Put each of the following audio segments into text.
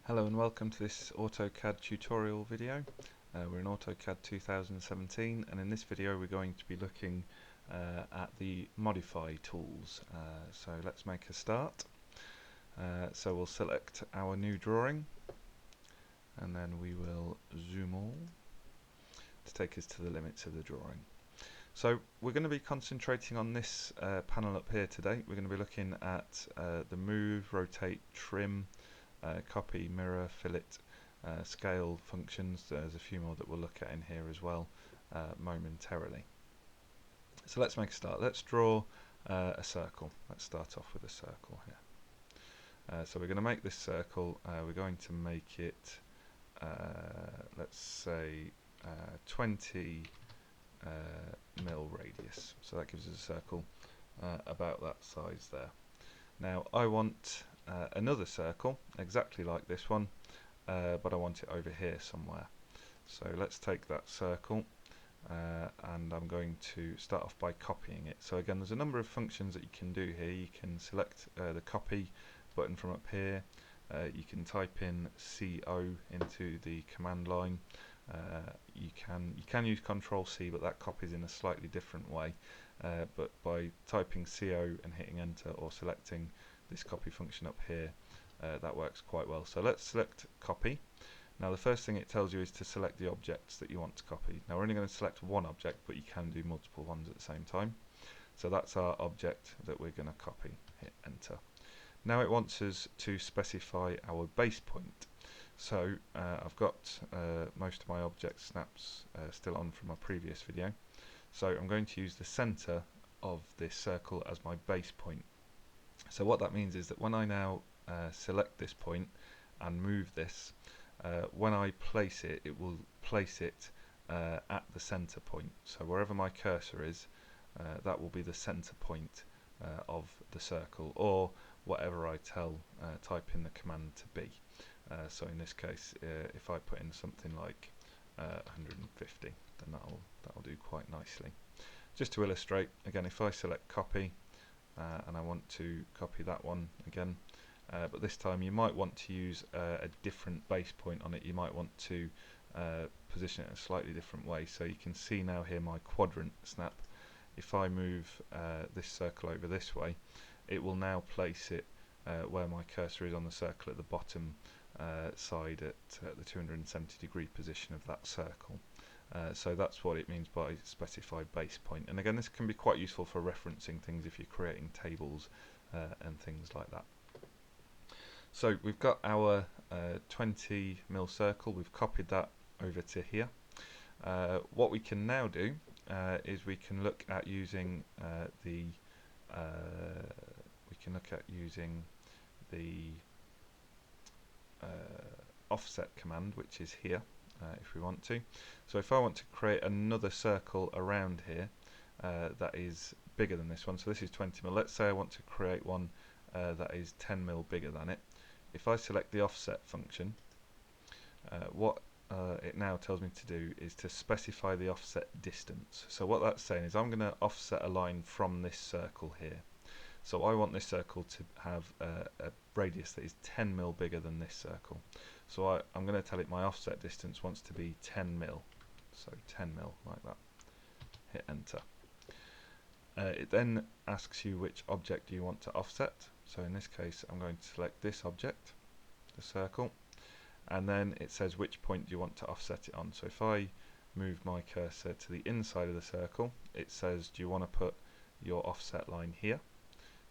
Hello and welcome to this AutoCAD tutorial video. We're in AutoCAD 2017, and in this video we're going to be looking at the modify tools. So let's make a start. So we'll select our new drawing and then we will zoom all to take us to the limits of the drawing. So we're going to be concentrating on this panel up here today. We're going to be looking at the move, rotate, trim, copy, mirror, fillet, scale functions. There's a few more that we'll look at in here as well momentarily. So let's make a start. Let's draw a circle. Let's start off with a circle here. So we're going to make this circle. We're going to make it, let's say, 20 mil radius. So that gives us a circle about that size there. Now I want another circle exactly like this one, but I want it over here somewhere. So let's take that circle and I'm going to start off by copying it. So again, there's a number of functions that you can do here. You can select the copy button from up here. You can type in CO into the command line. You can use Control C, but that copies in a slightly different way. But by typing CO and hitting enter, or selecting this copy function up here, that works quite well. So let's select copy. Now the first thing it tells you is to select the objects that you want to copy. Now we're only going to select one object, but you can do multiple ones at the same time. So that's our object that we're going to copy. Hit enter. Now it wants us to specify our base point. So I've got most of my object snaps still on from my previous video. So I'm going to use the center of this circle as my base point. So what that means is that when I now select this point and move this, when I place it, it will place it at the center point. So wherever my cursor is, that will be the center point of the circle, or whatever I type in the command to be. So in this case, if I put in something like 150, then that'll do quite nicely. Just to illustrate, again, if I select copy and I want to copy that one again, but this time you might want to use a different base point on it. You might want to position it in a slightly different way. So you can see now here my quadrant snap. If I move this circle over this way, it will now place it where my cursor is on the circle at the bottom side at the 270-degree position of that circle. So that's what it means by specify base point. And again, this can be quite useful for referencing things if you're creating tables and things like that. So we've got our 20 mil circle. We've copied that over to here. What we can now do is we can look at using the offset command, which is here, if we want to. So if I want to create another circle around here that is bigger than this one, so this is 20 mil. Let's say I want to create one that is 10 mil bigger than it. If I select the offset function, what it now tells me to do is to specify the offset distance. So what that's saying is I'm going to offset a line from this circle here. So I want this circle to have a radius that is 10 mil bigger than this circle. So I'm going to tell it my offset distance wants to be 10 mil. So 10 mil, like that. Hit enter. It then asks you which object you want to offset. So in this case, I'm going to select this object, the circle, and then it says which point do you want to offset it on. So if I move my cursor to the inside of the circle, it says, do you want to put your offset line here?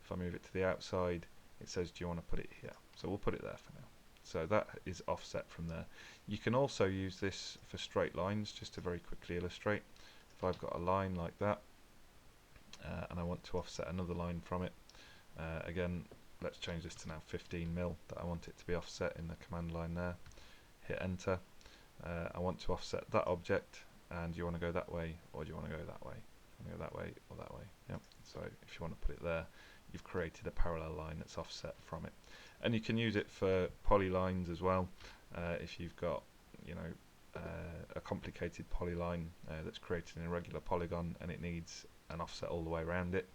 If I move it to the outside, it says, do you want to put it here? So we'll put it there for now. So that is offset from there. You can also use this for straight lines, just to very quickly illustrate. If I've got a line like that, and I want to offset another line from it, again, let's change this to now 15 mil that I want it to be offset in the command line there. Hit enter. I want to offset that object, and do you want to go that way, or do you want to go that way? Do you want to go that way or that way? Yep. So if you want to put it there, you've created a parallel line that's offset from it. And you can use it for polylines as well. If you've got, a complicated polyline that's created in a regular polygon and it needs an offset all the way around it,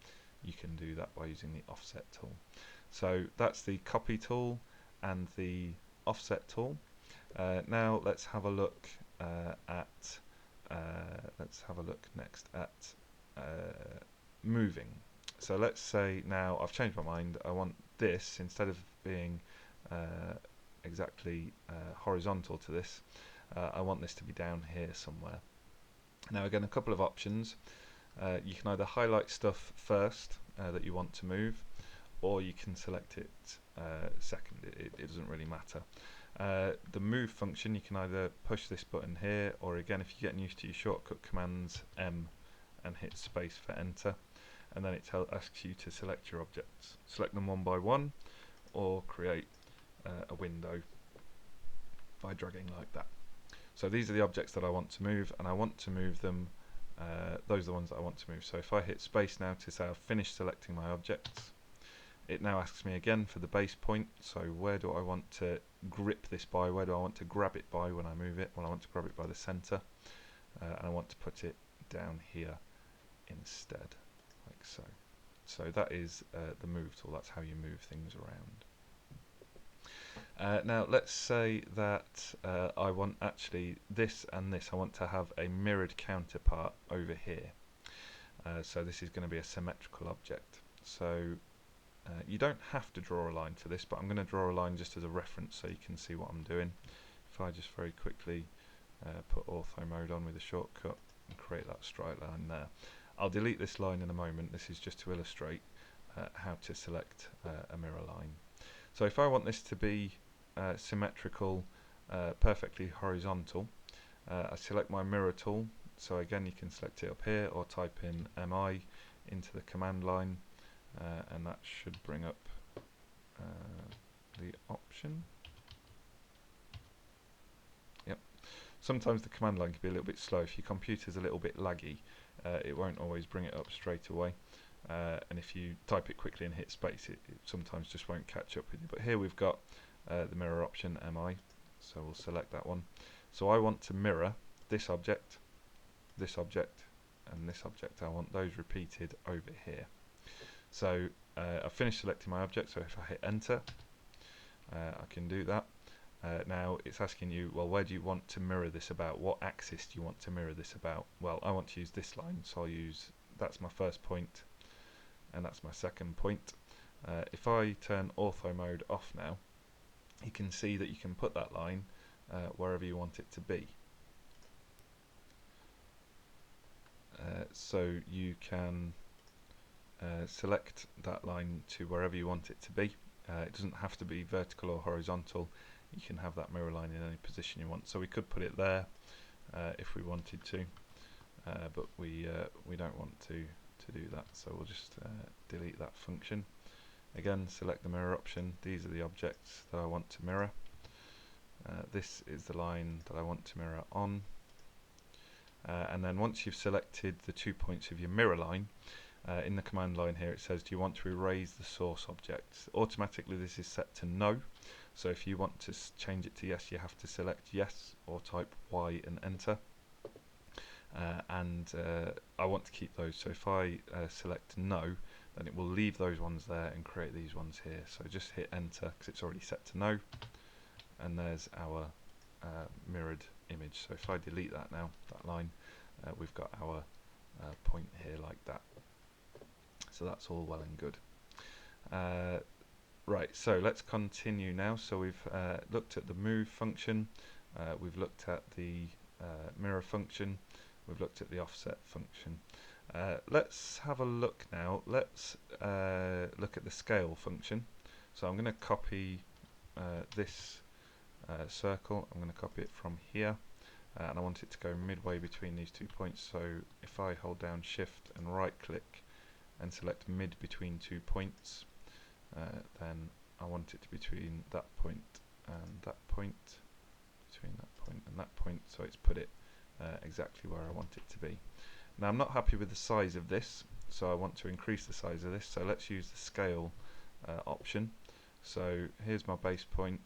you can do that by using the offset tool. So that's the copy tool and the offset tool. Now let's have a look next at moving. So let's say now I've changed my mind. I want this, instead of being exactly horizontal to this, I want this to be down here somewhere. Now again, a couple of options. You can either highlight stuff first that you want to move, or you can select it second. It doesn't really matter. The move function, you can either push this button here, or again, if you're getting used to your shortcut commands, M and hit space for enter, and then it asks you to select your objects. Select them one by one, or create a window by dragging like that. So these are the objects that I want to move, and I want to move them, those are the ones that I want to move. So if I hit space now to say I've finished selecting my objects, it now asks me again for the base point. So where do I want to grip this by? Where do I want to grab it by when I move it? Well, I want to grab it by the center, and I want to put it down here instead, like so. So that is the move tool. That's how you move things around. Now let's say that I want actually this and this, I want to have a mirrored counterpart over here. So this is going to be a symmetrical object. So you don't have to draw a line for this, but I'm going to draw a line just as a reference so you can see what I'm doing. If I just very quickly put ortho mode on with a shortcut and create that straight line there. I'll delete this line in a moment. This is just to illustrate how to select a mirror line. So if I want this to be symmetrical, perfectly horizontal, I select my mirror tool. So again, you can select it up here, or type in MI into the command line, and that should bring up the option. Yep. Sometimes the command line can be a little bit slow. If your computer's a little bit laggy, it won't always bring it up straight away. And if you type it quickly and hit space, it sometimes just won't catch up with you. But here we've got the mirror option, MI, so we'll select that one. So I want to mirror this object, and this object. I want those repeated over here. So I've finished selecting my object, so if I hit enter, I can do that. Now it's asking you, well, where do you want to mirror this about? What axis do you want to mirror this about? Well, I want to use this line, so I'll use, that's my first point, and that's my second point. If I turn ortho mode off now, you can see that you can put that line wherever you want it to be. So you can select that line to wherever you want it to be. It doesn't have to be vertical or horizontal. You can have that mirror line in any position you want. So we could put it there if we wanted to, but we don't want to do that, so we'll just delete that function. Again, select the mirror option. These are the objects that I want to mirror. This is the line that I want to mirror on. And then once you've selected the 2 points of your mirror line, in the command line here it says, do you want to erase the source object? Automatically this is set to no, so if you want to change it to yes, you have to select yes or type Y and enter. I want to keep those, so if I select no, then it will leave those ones there and create these ones here. So just hit enter because it's already set to no, and there's our mirrored image. So if I delete that now, that line, we've got our point here like that. So that's all well and good. Right, so let's continue now. So we've looked at the move function, we've looked at the mirror function, we've looked at the offset function. Let's have a look now. Let's look at the scale function. So I'm going to copy this circle. I'm going to copy it from here, and I want it to go midway between these 2 points. So if I hold down shift and right click and select mid between 2 points, then I want it to be between that point and that point, between that point and that point, so it's put it exactly where I want it to be. Now I'm not happy with the size of this, so I want to increase the size of this, so let's use the scale option. So here's my base point.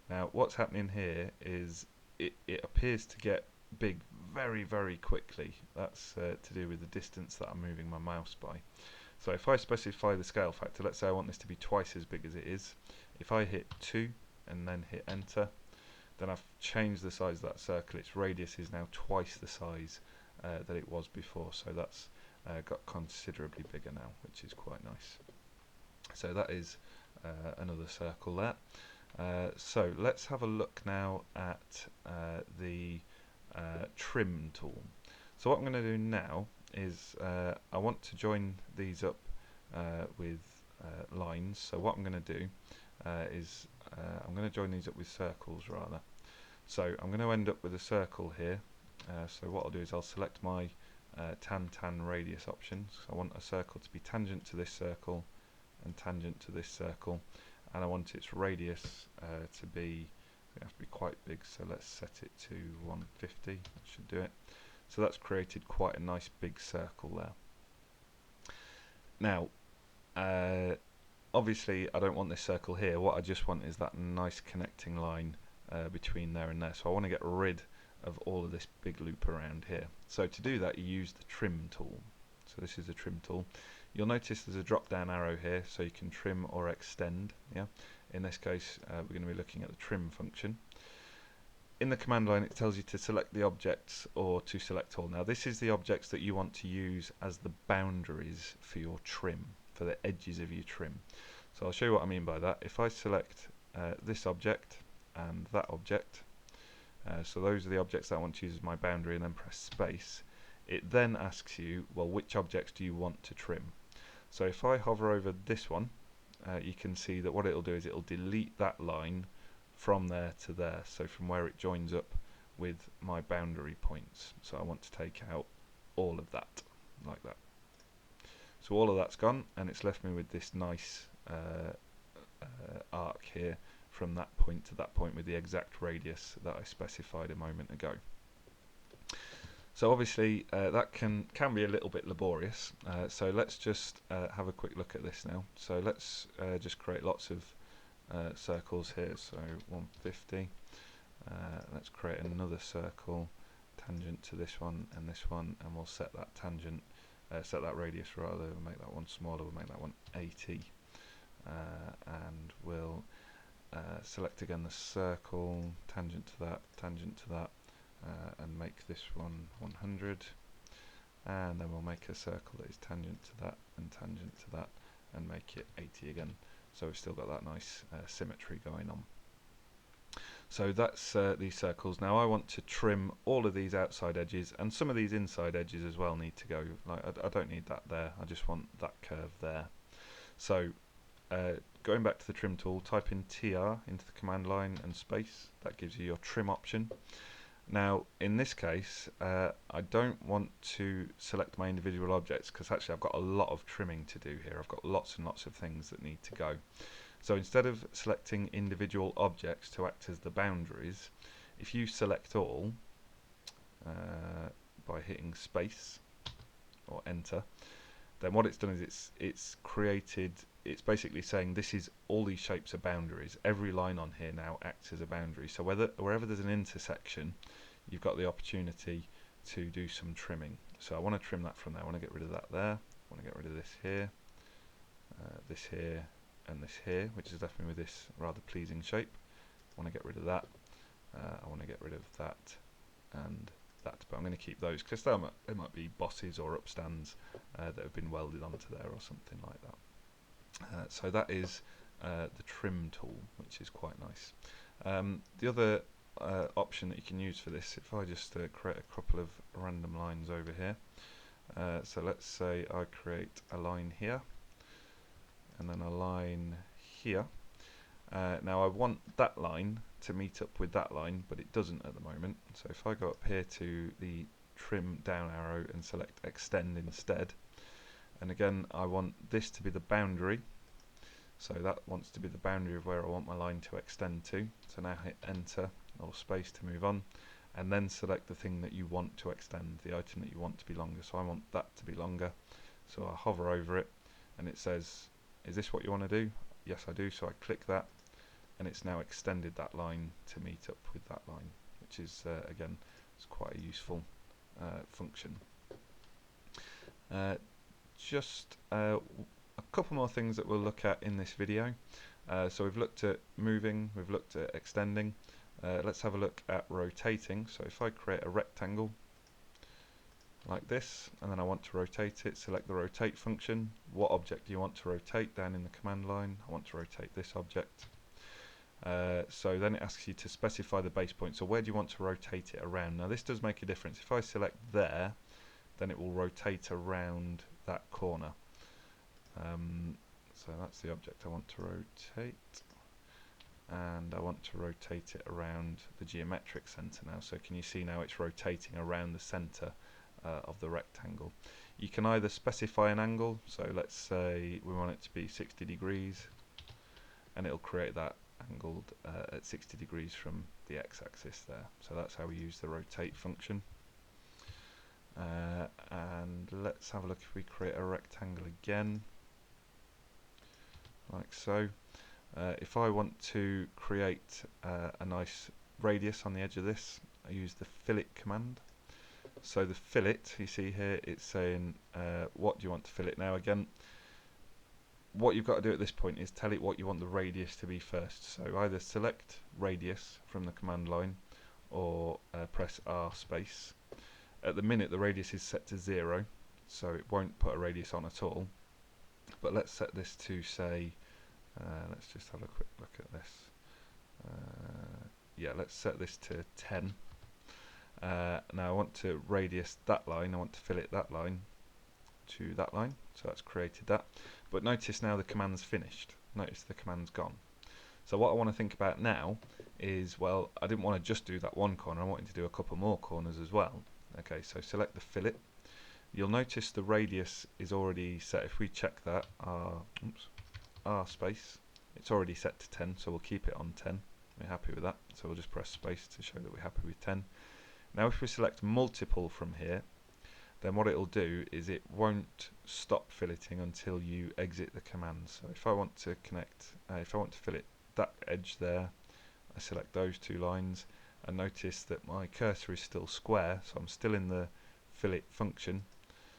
Now what's happening here is it appears to get big very quickly. That's to do with the distance that I'm moving my mouse by. So if I specify the scale factor, let's say I want this to be twice as big as it is. If I hit 2, and then hit enter, then I've changed the size of that circle. Its radius is now twice the size that it was before, so that's got considerably bigger now, which is quite nice. So that is another circle there. So let's have a look now at the trim tool. So what I'm going to do now is I want to join these up with lines. So what I'm going to do is I'm going to join these up with circles rather. So I'm going to end up with a circle here. So what I'll do is I'll select my tan radius option. So I want a circle to be tangent to this circle and tangent to this circle, and I want its radius to be, it has to be quite big, so let's set it to 150. That should do it. So that's created quite a nice big circle there. Now obviously I don't want this circle here. What I just want is that nice connecting line between there and there, so I want to get rid of all of this big loop around here. So to do that, you use the trim tool. So this is the trim tool. You'll notice there's a drop down arrow here, so you can trim or extend. Yeah, in this case we're going to be looking at the trim function. In the command line it tells you to select the objects or to select all. Now this is the objects that you want to use as the boundaries for your trim, for the edges of your trim. So I'll show you what I mean by that. If I select this object and that object, so those are the objects that I want to use as my boundary, and then press space, it then asks you, well, which objects do you want to trim? So if I hover over this one, you can see that what it'll do is it'll delete that line from there to there, so from where it joins up with my boundary points. So I want to take out all of that, like that. So all of that's gone, and it's left me with this nice arc here from that point to that point with the exact radius that I specified a moment ago. So obviously that can be a little bit laborious, so let's just have a quick look at this now. So let's just create lots of circles here, so 150. Let's create another circle tangent to this one, and we'll set that tangent, set that radius rather, we'll make that one smaller, we'll make that one 80, and we'll select again the circle, tangent to that, and make this one 100, and then we'll make a circle that is tangent to that and tangent to that and make it 80 again, so we've still got that nice symmetry going on. So that's these circles. Now I want to trim all of these outside edges, and some of these inside edges as well need to go. Like I don't need that there, I just want that curve there. So going back to the trim tool, type in TR into the command line and space. That gives you your trim option. Now in this case I don't want to select my individual objects, because actually I've got a lot of trimming to do here. I've got lots and lots of things that need to go. So instead of selecting individual objects to act as the boundaries, if you select all by hitting space or enter, then what it's done is it's basically saying this is all these shapes are boundaries. Every line on here now acts as a boundary. So wherever there's an intersection, you've got the opportunity to do some trimming. So I want to trim that from there. I want to get rid of that there. I want to get rid of this here, and this here, which has left me with this rather pleasing shape. I want to get rid of that. I want to get rid of that and that, but I'm going to keep those because they might be bosses or upstands that have been welded onto there or something like that. So that is the trim tool, which is quite nice. The other option that you can use for this, if I just create a couple of random lines over here, so let's say I create a line here and then a line here. Now I want that line to meet up with that line, but it doesn't at the moment. So if I go up here to the trim down arrow and select extend instead, and again I want this to be the boundary, so that wants to be the boundary of where I want my line to extend to. So now hit enter or space to move on, and then select the thing that you want to extend, the item that you want to be longer. So I want that to be longer, so I hover over it and it says, is this what you want to do? Yes I do. So I click that and it's now extended that line to meet up with that line, which is again, it's quite a useful function. Just a couple more things that we'll look at in this video. So we've looked at moving, we've looked at extending. Let's have a look at rotating. So if I create a rectangle like this, and then I want to rotate it, select the rotate function. What object do you want to rotate? Down in the command line, I want to rotate this object. So then it asks you to specify the base point. So where do you want to rotate it around? Now this does make a difference. If I select there, then it will rotate around that corner. So that's the object I want to rotate, and I want to rotate it around the geometric center now. So can you see now it's rotating around the center of the rectangle. You can either specify an angle, so let's say we want it to be 60 degrees, and it'll create that angled at 60 degrees from the x-axis there. So that's how we use the rotate function. And let's have a look if we create a rectangle again, like so. If I want to create a nice radius on the edge of this, I use the fillet command. So the fillet, you see here, it's saying what do you want to fillet. Now again, what you've got to do at this point is tell it what you want the radius to be first. So either select radius from the command line, or press R space. At the minute the radius is set to 0, so it won't put a radius on at all. But let's set this to, say, let's just have a quick look at this. Yeah, let's set this to 10. Now I want to radius that line, I want to fillet that line to that line, so that's created that. But notice now the command's finished. Notice the command's gone. So what I want to think about now is, well, I didn't want to just do that one corner, I wanted to do a couple more corners as well. Okay, so select the fillet. You'll notice the radius is already set. If we check that, R space, it's already set to 10, so we'll keep it on 10. We're happy with that, so we'll just press space to show that we're happy with 10. Now if we select multiple from here, then what it'll do is it won't stop filleting until you exit the command. So if I want to connect, if I want to fillet that edge there, I select those two lines, and notice that my cursor is still square, so I'm still in the fillet function.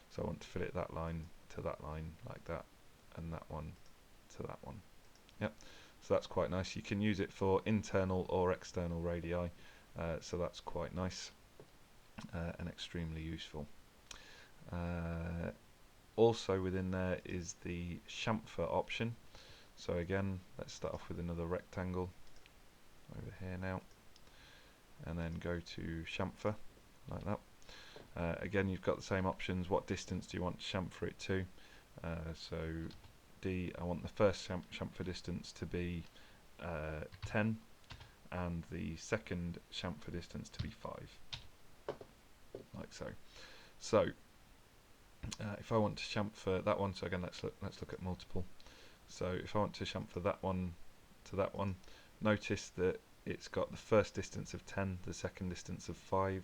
So I want to fillet that line to that line like that, and that one to that one. Yep. So that's quite nice. You can use it for internal or external radii, so that's quite nice and extremely useful. Also within there is the chamfer option. So again, let's start off with another rectangle over here now, and then go to chamfer like that. Again, you've got the same options. What distance do you want to chamfer it to? So D, I want the first chamfer distance to be 10, and the second chamfer distance to be 5, like so. So if I want to chamfer that one, so again let's look at multiple. So if I want to chamfer that one to that one, notice that it's got the first distance of 10, the second distance of 5,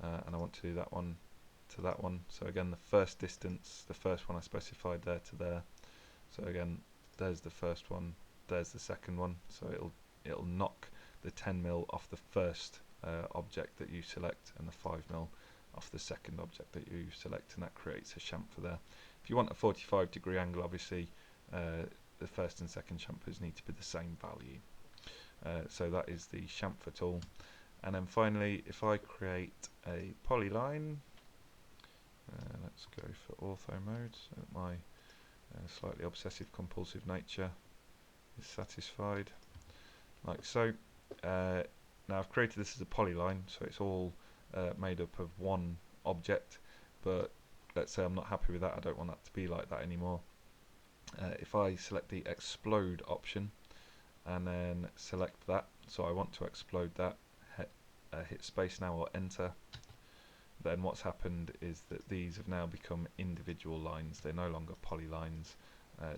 and I want to do that one to that one. So again, the first distance, the first one I specified there to there. So again, there's the first one, there's the second one. So it'll knock the 10 mil off the first object that you select, and the 5 mil off the second object that you select, and that creates a chamfer there. If you want a 45-degree angle, obviously the first and second chamfers need to be the same value. So that is the chamfer tool. And then finally, if I create a polyline, let's go for ortho mode so that my slightly obsessive compulsive nature is satisfied, like so. Now I've created this as a polyline, so it's all made up of one object, but let's say I'm not happy with that, I don't want that to be like that anymore. If I select the explode option and then select that, so I want to explode that, hit space now or enter, then what's happened is that these have now become individual lines. They're no longer polylines,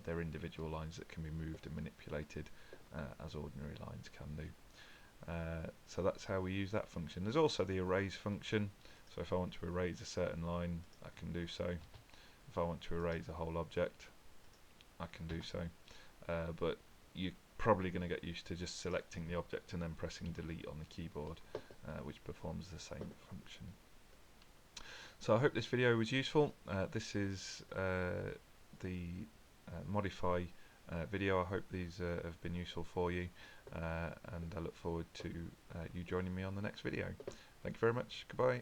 they're individual lines that can be moved and manipulated as ordinary lines can do. So that's how we use that function. There's also the erase function, so if I want to erase a certain line, I can do so. If I want to erase a whole object, I can do so. But you're probably going to get used to just selecting the object and then pressing delete on the keyboard, which performs the same function. So I hope this video was useful. This is the modify video. I hope these have been useful for you, and I look forward to you joining me on the next video. Thank you very much. Goodbye.